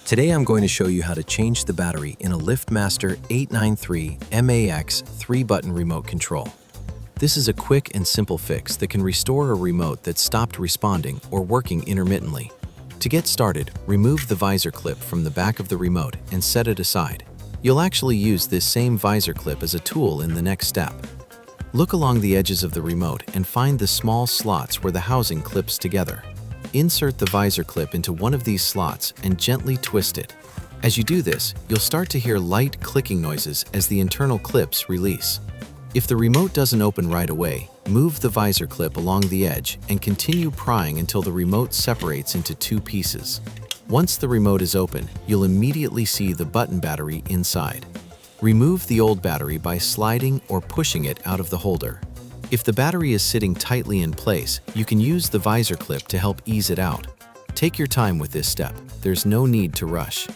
Today I'm going to show you how to change the battery in a LiftMaster 893MAX 3-button remote control. This is a quick and simple fix that can restore a remote that stopped responding or working intermittently. To get started, remove the visor clip from the back of the remote and set it aside. You'll actually use this same visor clip as a tool in the next step. Look along the edges of the remote and find the small slots where the housing clips together. Insert the visor clip into one of these slots and gently twist it. As you do this, you'll start to hear light clicking noises as the internal clips release. If the remote doesn't open right away, move the visor clip along the edge and continue prying until the remote separates into two pieces. Once the remote is open, you'll immediately see the button battery inside. Remove the old battery by sliding or pushing it out of the holder. If the battery is sitting tightly in place, you can use the visor clip to help ease it out. Take your time with this step. There's no need to rush.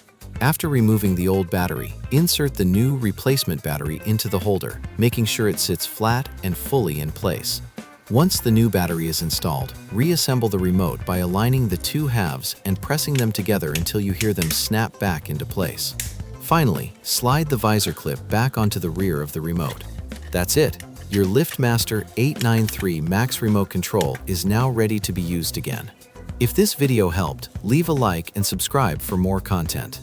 After removing the old battery, insert the new replacement battery into the holder, making sure it sits flat and fully in place. Once the new battery is installed, reassemble the remote by aligning the two halves and pressing them together until you hear them snap back into place. Finally, slide the visor clip back onto the rear of the remote. That's it. Your LiftMaster 893MAX remote control is now ready to be used again. If this video helped, leave a like and subscribe for more content.